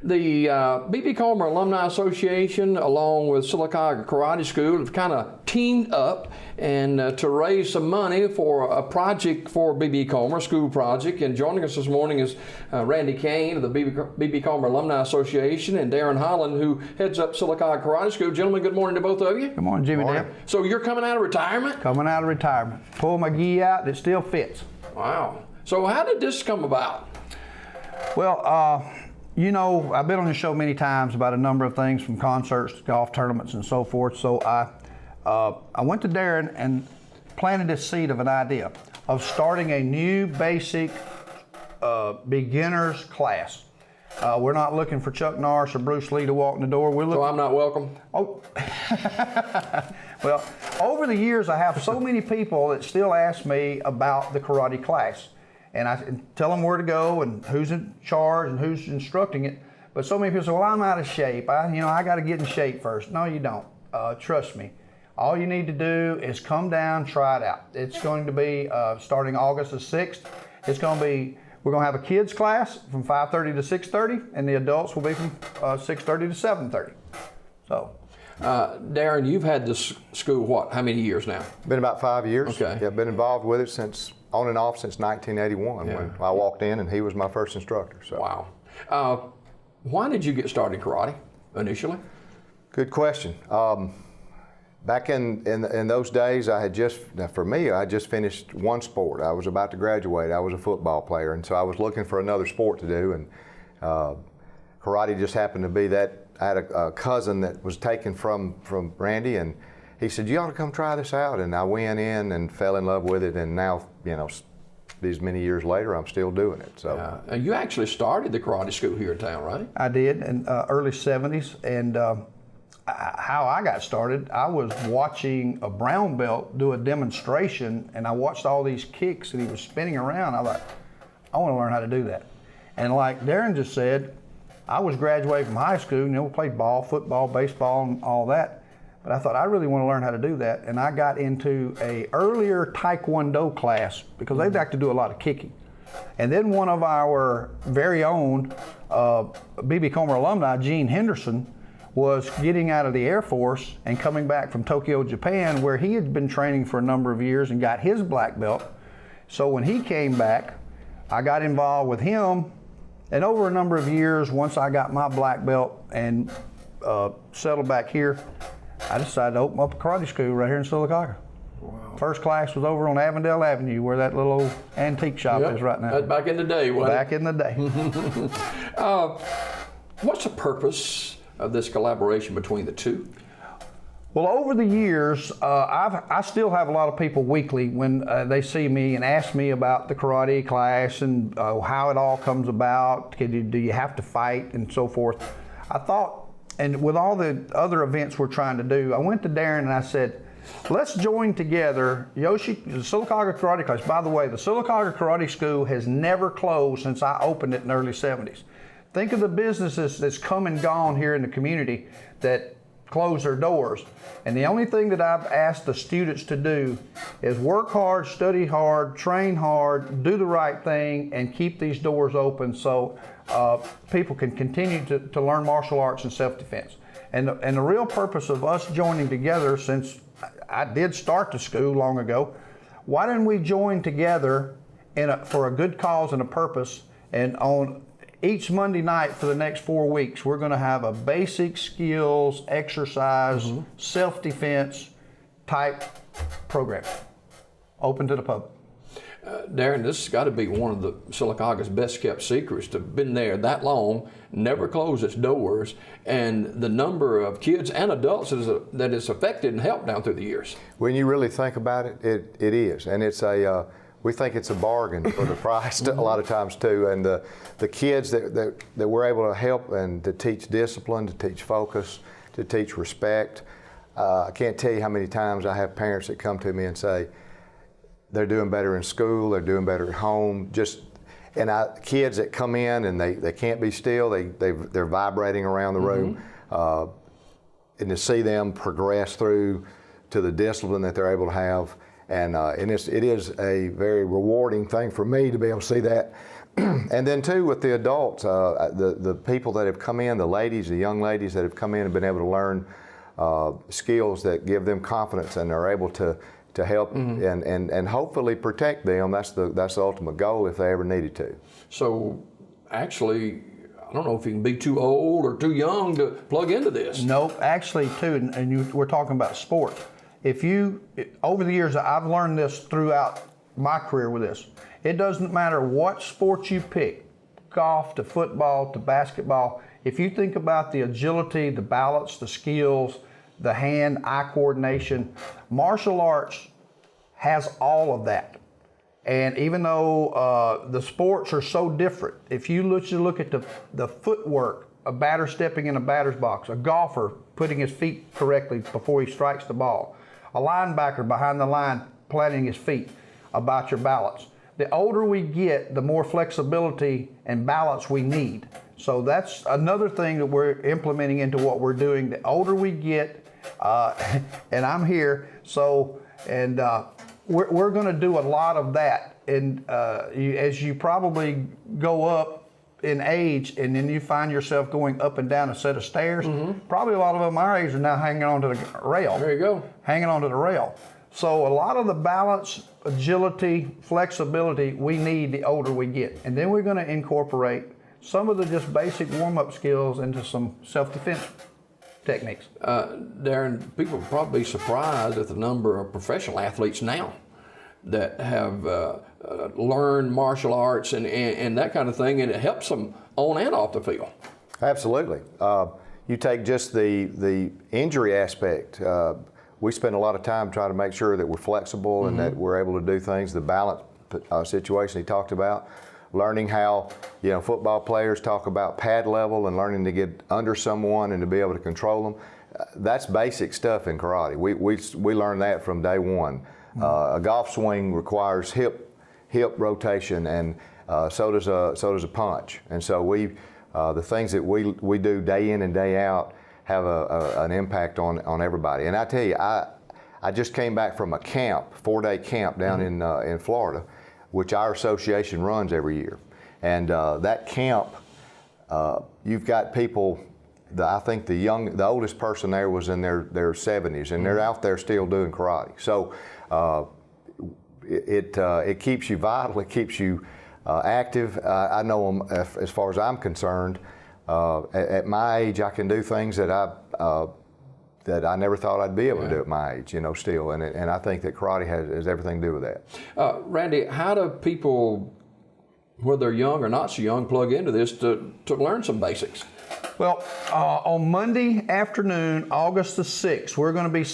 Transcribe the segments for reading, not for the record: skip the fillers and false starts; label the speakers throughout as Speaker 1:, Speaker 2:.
Speaker 1: The B.B. Comer Alumni Association, along with Sylacauga Karate School, have kind of teamed up and to raise some money for a project for B.B. Comer, school project. And joining us this morning is Randy Caine of the B.B. Comer Alumni Association and Daren Holland, who heads up Sylacauga Karate School. Gentlemen, good morning to both of you.
Speaker 2: Good morning, Jimmy.
Speaker 1: Morning. So you're coming out of retirement?
Speaker 2: Coming out of retirement. Pull my gi out, it still fits.
Speaker 1: Wow. So how did this come about?
Speaker 2: Well, you know, I've been on the show many times about a number of things, from concerts to golf tournaments and so forth. So I went to Daren and planted this seed of an idea of starting a new basic beginners class. We're not looking for Chuck Norris or Bruce Lee to walk in the door. We're looking.
Speaker 1: So I'm not welcome?
Speaker 2: Oh. Well, over the years, I have so many people that still ask me about the karate class. And I tell them where to go and who's in charge and who's instructing it. But so many people say, well, I'm out of shape. I got to get in shape first. No, you don't. Trust me. All you need to do is come down, try it out. It's going to be starting August the 6th. We're going to have a kids class from 5:30 to 6:30, and the adults will be from 6:30 to 7:30. So.
Speaker 1: Daren, you've had this school, what, how many years now?
Speaker 3: Been about 5 years.
Speaker 1: Okay.
Speaker 3: Yeah, been involved with it since, on and off since 1981 when I walked in and he was my first instructor. So.
Speaker 1: Wow. Why did you get started in karate initially?
Speaker 3: Good question. Back in those days, I just finished one sport. I was about to graduate. I was a football player, and so I was looking for another sport to do, and karate just happened to be that. I had a cousin that was taken from Randy, and he said, you ought to come try this out. And I went in and fell in love with it, and now, these many years later, I'm still doing it. So
Speaker 1: you actually started the karate school here in town, right?
Speaker 2: I did in early 70s, and how I got started, I was watching a brown belt do a demonstration, and I watched all these kicks that he was spinning around. I thought, I want to learn how to do that. And like Daren just said, I was graduating from high school, played ball, football, baseball, and all that. But I thought, I really want to learn how to do that. And I got into a earlier Taekwondo class because they like to do a lot of kicking. And then one of our very own B.B. Comer alumni, Gene Henderson, was getting out of the Air Force and coming back from Tokyo, Japan, where he had been training for a number of years and got his black belt. So when he came back, I got involved with him. And over a number of years, once I got my black belt and settled back here, I decided to open up a karate school right here in Sylacauga. Wow. First class was over on Avondale Avenue, where that little old antique shop is right now.
Speaker 1: That's back in the day, wasn't it?
Speaker 2: Back in the day.
Speaker 1: What's the purpose of this collaboration between the two?
Speaker 2: Well, over the years, I still have a lot of people weekly when they see me and ask me about the karate class and how it all comes about. Do you have to fight and so forth? I thought, and with all the other events we're trying to do, I went to Daren and I said, let's join together the Sylacauga Karate Class. By the way, the Sylacauga Karate School has never closed since I opened it in the early 70s. Think of the businesses that's come and gone here in the community that close their doors. And the only thing that I've asked the students to do is work hard, study hard, train hard, do the right thing, and keep these doors open so people can continue to learn martial arts and self-defense. And the real purpose of us joining together, since I did start the school long ago, why didn't we join together for a good cause and a purpose? And on each Monday night for the next 4 weeks, we're going to have a basic skills, exercise, self-defense type program, open to the public.
Speaker 1: Daren, this has got to be one of the Sylacauga's best kept secrets, to have been there that long, never close its doors, and the number of kids and adults that it's affected and helped down through the years.
Speaker 3: When you really think about it, it is. And it's we think it's a bargain for the price a lot of times too. And the kids that we're able to help and to teach discipline, to teach focus, to teach respect. I can't tell you how many times I have parents that come to me and say, they're doing better in school, they're doing better at home. Kids that come in and they can't be still, they're vibrating around the room. And to see them progress through to the discipline that they're able to have. And it is a very rewarding thing for me to be able to see that And then too, with the adults, the people that have come in, the ladies, the young ladies that have come in and been able to learn skills that give them confidence and are able to help and hopefully protect them. That's the ultimate goal if they ever needed to.
Speaker 1: So actually, I don't know if you can be too old or too young to plug into this.
Speaker 2: Nope, actually too, we're talking about sport. Over the years, I've learned this throughout my career with this. It doesn't matter what sport you pick, golf to football to basketball, if you think about the agility, the balance, the skills, the hand-eye coordination, martial arts has all of that. And even though the sports are so different, if you look at the footwork, a batter stepping in a batter's box, a golfer putting his feet correctly before he strikes the ball, a linebacker behind the line planting his feet, about your balance. The older we get, the more flexibility and balance we need. So that's another thing that we're implementing into what we're doing. The older we get, and I'm here, we're going to do a lot of that. And as you probably go up in age, and then you find yourself going up and down a set of stairs, probably a lot of them our age are now hanging onto the rail.
Speaker 1: There you go.
Speaker 2: Hanging onto the rail. So a lot of the balance, agility, flexibility we need the older we get. And then we're going to incorporate some of the just basic warm-up skills into some self-defense techniques.
Speaker 1: Daren, people will probably be surprised at the number of professional athletes now that have learned martial arts and that kind of thing, and it helps them on and off the field.
Speaker 3: Absolutely. You take just the injury aspect. We spend a lot of time trying to make sure that we're flexible and that we're able to do things. The balance situation he talked about, learning how, football players talk about pad level and learning to get under someone and to be able to control them. That's basic stuff in karate. We learned that from day one. A golf swing requires hip rotation, and so does a punch. And so the things that we do day in and day out have an impact on everybody. And I tell you, I just came back from a camp, 4-day camp down in Florida, which our association runs every year. And that camp, you've got people. I think the oldest person there was in their 70s, and they're out there still doing karate. So it keeps you vital. It keeps you active. I know them as far as I'm concerned. At my age, I can do things that I never thought I'd be able to do at my age, still. And I think that karate has everything to do with that.
Speaker 1: Randy, how do people, whether they're young or not so young, plug into this to learn some basics?
Speaker 2: Well, on Monday afternoon, August the 6th, we're going to be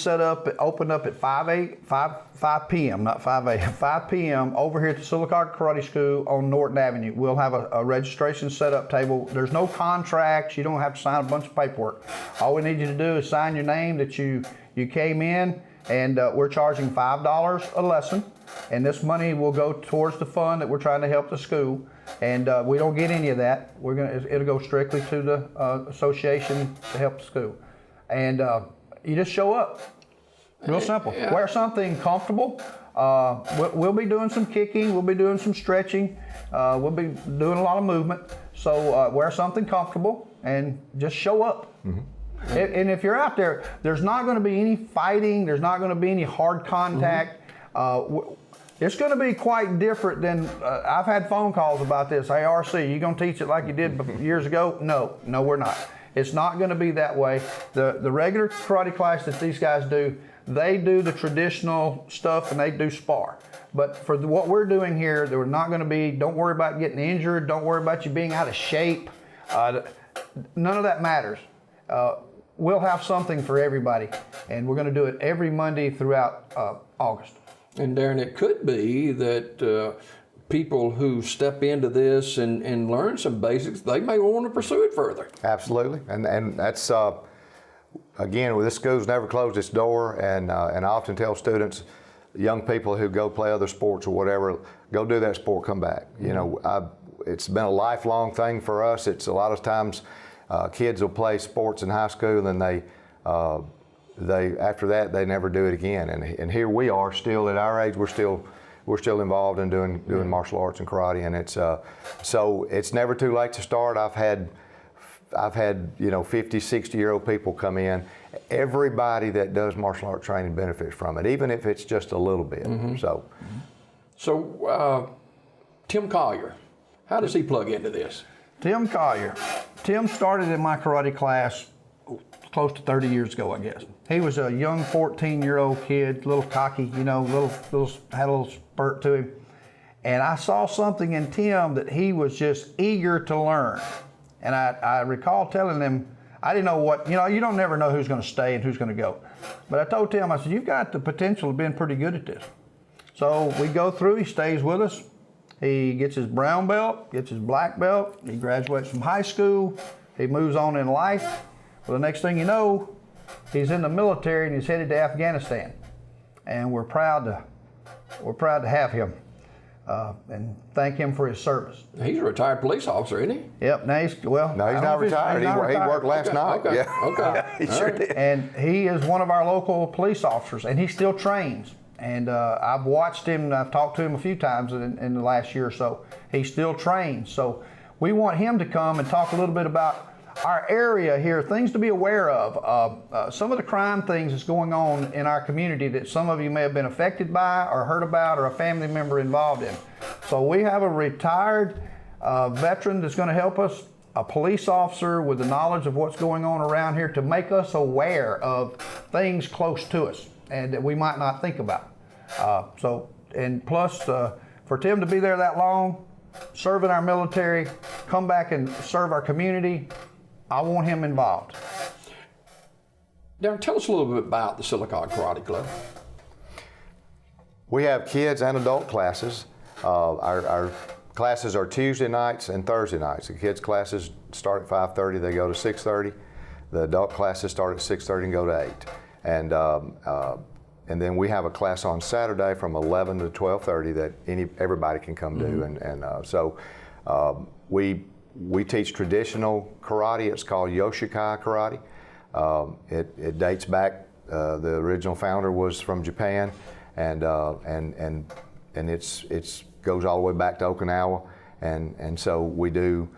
Speaker 2: opened up at 5 p.m., not 5 a.m., 5 p.m. over here at the Sylacauga Karate School on Norton Avenue. We'll have a registration setup table. There's no contracts. You don't have to sign a bunch of paperwork. All we need you to do is sign your name that you came in, and we're charging $5 a lesson. And this money will go towards the fund that we're trying to help the school. And we don't get any of that. It'll go strictly to the association to help the school. And you just show up. Real simple.
Speaker 1: Yeah.
Speaker 2: Wear something comfortable. We'll be doing some kicking. We'll be doing some stretching. We'll be doing a lot of movement. So wear something comfortable and just show up. And if you're out there, there's not going to be any fighting. There's not going to be any hard contact. It's going to be quite different than, I've had phone calls about this. Hey, RC, you going to teach it like you did years ago? No, we're not. It's not going to be that way. The regular karate class that these guys do, they do the traditional stuff and they do spar. But for what we're doing here, they're not going to be, don't worry about getting injured. Don't worry about you being out of shape. None of that matters. We'll have something for everybody. And we're going to do it every Monday throughout August.
Speaker 1: And Daren, it could be that people who step into this and learn some basics, they may want to pursue it further.
Speaker 3: Absolutely, and that's again, this school's never closed its door, and I often tell students, young people who go play other sports or whatever, go do that sport, come back. It's been a lifelong thing for us. It's a lot of times kids will play sports in high school and they after that they never do it again. And here we are still at our age, we're still we're still involved in doing martial arts and karate, and it's so it's never too late to start. I've had 50, 60-year-old people come in. Everybody that does martial arts training benefits from it, even if it's just a little bit.
Speaker 1: So, Tim Collier, how does he plug into this?
Speaker 2: Tim Collier. Tim started in my karate class close to 30 years ago, I guess. He was a young 14-year-old kid, a little cocky, had a little spurt to him. And I saw something in Tim that he was just eager to learn. And I recall telling him, I didn't know what, you don't never know who's going to stay and who's going to go. But I told Tim, I said, you've got the potential of being pretty good at this. So we go through, he stays with us. He gets his brown belt, gets his black belt, he graduates from high school, he moves on in life. Well, the next thing you know, he's in the military and he's headed to Afghanistan. And we're proud to have him and thank him for his service.
Speaker 1: He's a retired police officer, isn't he?
Speaker 2: Yep,
Speaker 3: No, he's not retired. He worked last night.
Speaker 1: Okay.
Speaker 3: Yeah.
Speaker 1: Okay.
Speaker 3: He sure did.
Speaker 2: And he is one of our local police officers, and he still trains. And I've watched him, and I've talked to him a few times in the last year or so. He still trains. So we want him to come and talk a little bit about our area here, things to be aware of. Some of the crime things that's going on in our community that some of you may have been affected by or heard about or a family member involved in. So we have a retired veteran that's going to help us, a police officer with the knowledge of what's going on around here to make us aware of things close to us and that we might not think about. And plus, for Tim to be there that long, serve in our military, come back and serve our community, I want him involved.
Speaker 1: Darren, tell us a little bit about the Silicon Karate Club.
Speaker 3: We have kids and adult classes. Our classes are Tuesday nights and Thursday nights. The kids' classes start at 5:30, they go to 6:30. The adult classes start at 6:30 and go to 8. And then we have a class on Saturday from 11 to 12:30 that everybody can come do. So we teach traditional karate. It's called Yoshikai karate. It dates back. The original founder was from Japan, and it's goes all the way back to Okinawa. And so we do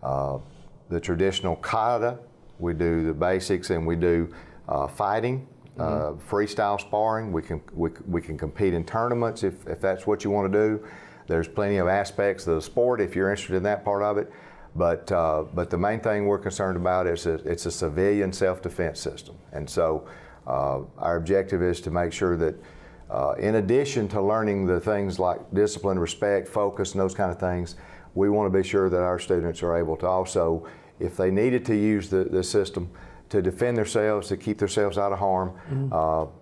Speaker 3: the traditional kata. We do the basics, and we do fighting. Freestyle sparring. We can compete in tournaments if that's what you want to do. There's plenty of aspects of the sport if you're interested in that part of it. But the main thing we're concerned about is it's a civilian self-defense system. And so our objective is to make sure that in addition to learning the things like discipline, respect, focus, and those kind of things, we want to be sure that our students are able to also, if they needed to use the system to defend themselves, to keep themselves out of harm,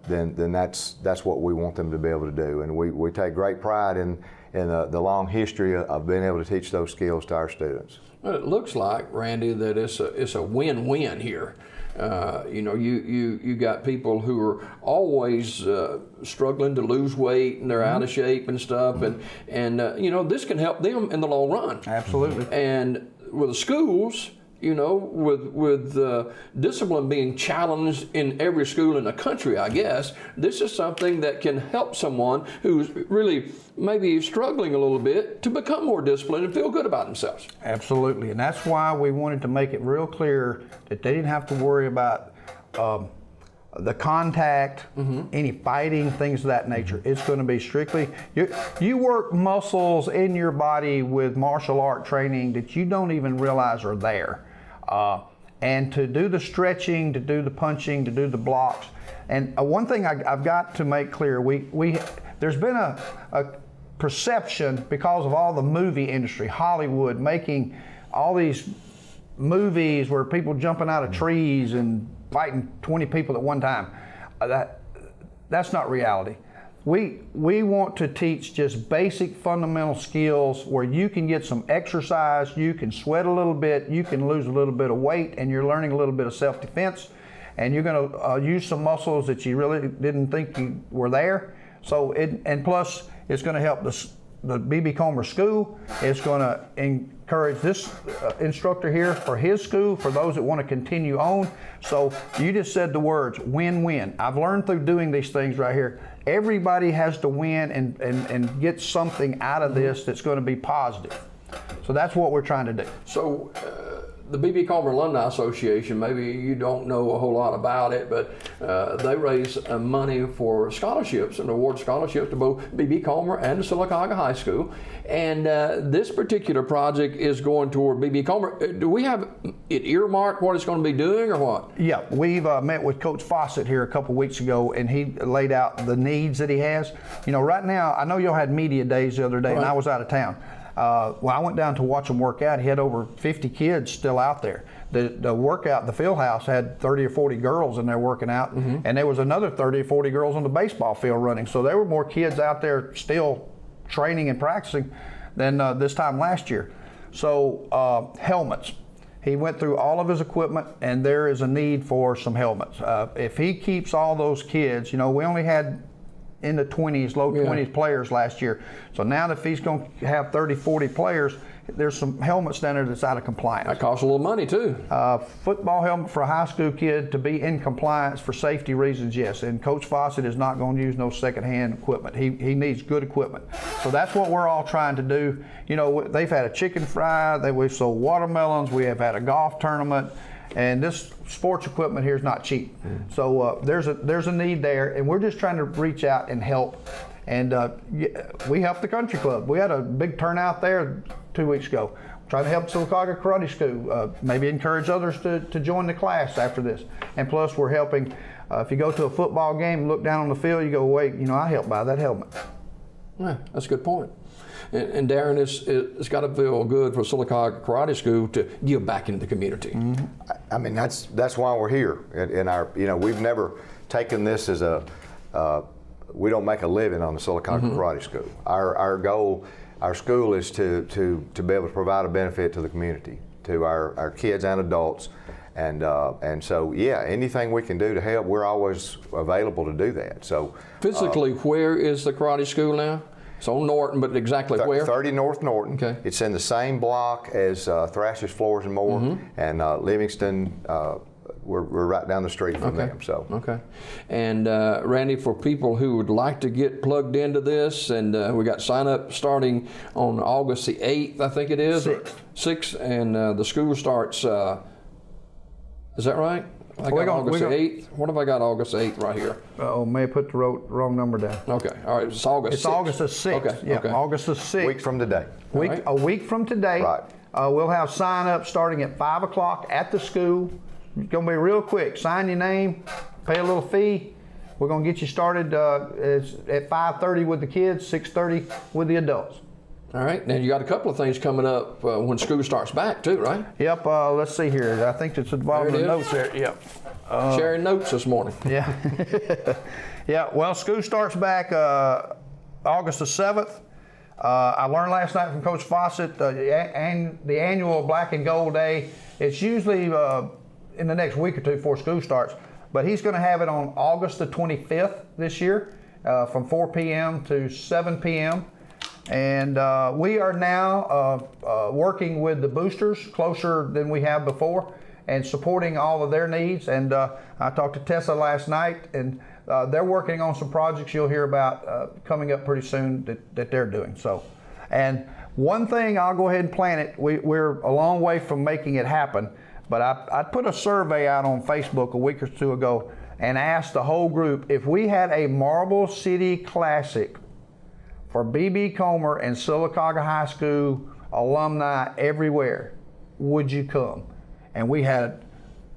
Speaker 3: then that's what we want them to be able to do. And we take great pride in the long history of being able to teach those skills to our students.
Speaker 1: Well, it looks like, Randy, that it's a win-win here. You got people who are always struggling to lose weight and they're out of shape and stuff, and this can help them in the long run.
Speaker 2: Absolutely.
Speaker 1: And with the schools, with discipline being challenged in every school in the country, I guess, this is something that can help someone who's really maybe struggling a little bit to become more disciplined and feel good about themselves.
Speaker 2: Absolutely, and that's why we wanted to make it real clear that they didn't have to worry about the contact, any fighting, things of that nature. It's going to be strictly, you work muscles in your body with martial art training that you don't even realize are there. And to do the stretching, to do the punching, to do the blocks. And one thing I've got to make clear, there's been a perception because of all the movie industry, Hollywood, making all these movies where people jumping out of trees and fighting 20 people at one time. That's not reality. We want to teach just basic fundamental skills where you can get some exercise, you can sweat a little bit, you can lose a little bit of weight, and you're learning a little bit of self-defense, and you're going to use some muscles that you really didn't think you were there. So and plus, it's going to help the B.B. Comer School. It's going to encourage this instructor here for his school, for those that want to continue on. So you just said the words, win-win. I've learned through doing these things right here, everybody has to win and get something out of this that's going to be positive. So that's what we're trying to do.
Speaker 1: So the B.B. Comer Alumni Association, maybe you don't know a whole lot about it, but they raise money for scholarships and award scholarships to both B.B. Comer and the Sylacauga High School. And this particular project is going toward B.B. Comer. Do we have it earmarked what it's going to be doing or what?
Speaker 2: Yeah, we've met with Coach Fawcett here a couple weeks ago, and he laid out the needs that he has. You know, right now, I know y'all had media days the other day, and I was out of town. Well, I went down to watch him work out. He had over 50 kids still out there. The workout, the field house had 30 or 40 girls in there working out, and there was another 30 or 40 girls on the baseball field running. So there were more kids out there still training and practicing than this time last year. So helmets. He went through all of his equipment, and there is a need for some helmets. If he keeps all those kids, you know, we only had in the 20s, low 20s players last year. So now if he's going to have 30, 40 players, there's some helmets down there that's out of compliance.
Speaker 1: That costs a little money too.
Speaker 2: Football helmet for a high school kid to be in compliance for safety reasons, yes. And Coach Fawcett is not going to use no secondhand equipment. He needs good equipment. So that's what we're all trying to do. You know, they've had a chicken fry, we've sold watermelons, we have had a golf tournament. And this sports equipment here is not cheap. So there's a need there, and we're just trying to reach out and help. And we helped the country club. We had a big turnout there 2 weeks ago. Trying to help Sylacauga Karate School, maybe encourage others to join the class after this. And plus we're helping, if you go to a football game and look down on the field, you go, wait, you know, I helped buy that helmet.
Speaker 1: Yeah, that's a good point. And Daren, it's got to feel good for Sylacauga Karate School to give back into the community.
Speaker 3: I mean, that's why we're here. In our, you know, we've never taken this as we don't make a living on the Sylacauga Karate School. Our goal, our school is to be able to provide a benefit to the community, to our kids and adults. And so, yeah, anything we can do to help, we're always available to do that. So,
Speaker 1: physically, where is the karate school now? It's on Norton, but exactly where?
Speaker 3: 30 North Norton.
Speaker 1: Okay.
Speaker 3: It's in the same block as Thrasher's Floors and More, and Livingston. We're right down the street from them. So.
Speaker 1: Okay. And Randy, for people who would like to get plugged into this, and we got sign up starting on August the 8th, I think it is. 6th, and the school starts. Is that right? I got August 8th. What have I got August 8th right here?
Speaker 2: Oh, may have put the wrong number down.
Speaker 1: Okay, all right, it's August 6th.
Speaker 2: It's August the 6th.
Speaker 1: Okay,
Speaker 2: yeah,
Speaker 1: okay.
Speaker 2: August the 6th.
Speaker 3: A week from today.
Speaker 2: A week from today.
Speaker 3: Right.
Speaker 2: We'll have sign up starting at 5 o'clock at the school. It's going to be real quick. Sign your name, pay a little fee. We're going to get you started at 5:30 with the kids, 6:30 with the adults.
Speaker 1: All right, now you got a couple of things coming up when school starts back too, right?
Speaker 2: Yep, let's see here. I think it's at the bottom of the notes there. Yep.
Speaker 1: Sharing notes this morning.
Speaker 2: Yeah. Yeah, well, school starts back August the 7th. I learned last night from Coach Fawcett, and the annual Black and Gold Day, it's usually in the next week or two before school starts, but he's going to have it on August the 25th this year from 4 p.m. to 7 p.m. And we are now working with the boosters closer than we have before and supporting all of their needs. And I talked to Tessa last night, and they're working on some projects you'll hear about coming up pretty soon that they're doing. So, and one thing, I'll go ahead and plan it. We're a long way from making it happen, but I put a survey out on Facebook a week or two ago and asked the whole group if we had a Marble City Classic for B.B. Comer and Sylacauga High School alumni everywhere, would you come? And we had,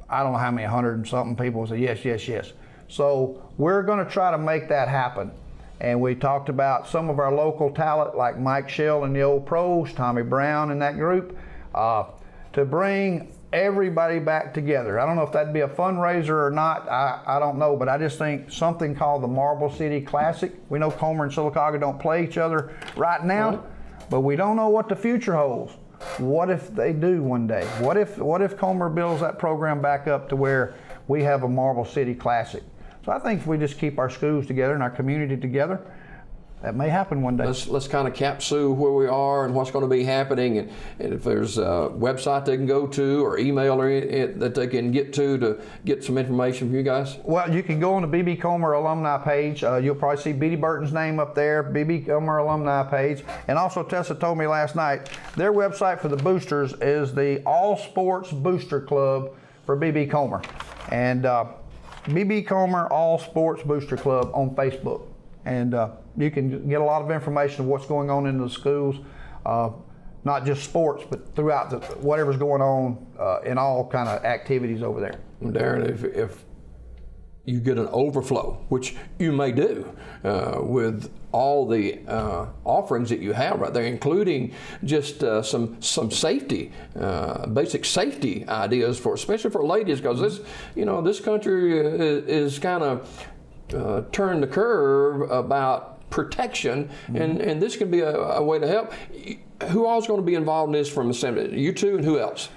Speaker 2: I don't know how many, 100 and something people say yes, yes, yes. So we're going to try to make that happen. And we talked about some of our local talent like Mike Shell and the Old Pros, Tommy Brown and that group, to bring everybody back together. I don't know if that'd be a fundraiser or not, I don't know, but I just think something called the Marble City Classic. We know Comer and Sylacauga don't play each other right now, but we don't know what the future holds. What if they do one day? What if Comer builds that program back up to where we have a Marble City Classic? So I think if we just keep our schools together and our community together, That may happen one day.
Speaker 1: Let's kind of capsule where we are and what's going to be happening, and if there's a website they can go to or email that they can get to get some information from you guys.
Speaker 2: Well, you can go on the B.B. Comer alumni page. You'll probably see B.D. Burton's name up there, B.B. Comer alumni page. And also Tessa told me last night, their website for the boosters is the All Sports Booster Club for B.B. Comer. And B.B. Comer All Sports Booster Club on Facebook. And you can get a lot of information of what's going on in the schools, not just sports, but throughout whatever's going on in all kind of activities over there.
Speaker 1: Daren, if you get an overflow, which you may do with all the offerings that you have right there, including just some safety, basic safety ideas especially for ladies, because this country is kind of turn the curve about protection, and this can be a way to help. Who all's going to be involved in this from the center? You two, and who else?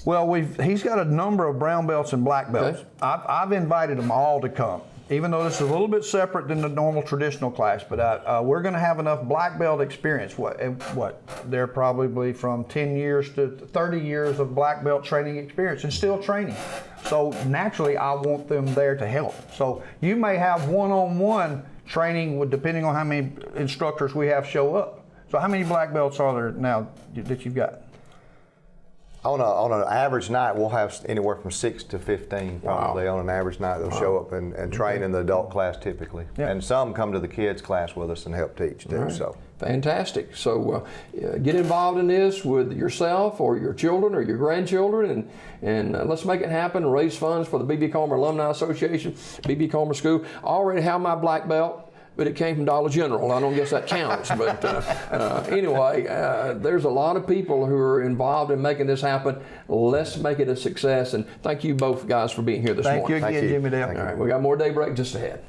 Speaker 2: Well, he's got a number of brown belts and black belts.
Speaker 1: Okay.
Speaker 2: I've invited them all to come, even though this is a little bit separate than the normal traditional class. But we're going to have enough black belt experience. They're probably from 10 years to 30 years of black belt training experience and still training. So naturally, I want them there to help. So you may have one-on-one training depending on how many instructors we have show up. So how many black belts are there now that you've got?
Speaker 3: On an average night, we'll have anywhere from 6 to 15 probably. Wow. On an averget night, they'll show up and train in the adult class typically. Yeah. And some come to the kids class with us and help teach too. Right. So
Speaker 1: fantastic. So get involved in this with yourself or your children or your grandchildren, and let's make it happen and raise funds for the B.B. Comer Alumni Association, B.B. Comer School. I already have my black belt, but it came from Dollar General. I don't guess that counts. But anyway, there's a lot of people who are involved in making this happen. Let's make it a success. And thank you both guys for being here this morning.
Speaker 2: Thank you again, Jimmy Dale.
Speaker 1: All right, we got more Daybreak just ahead.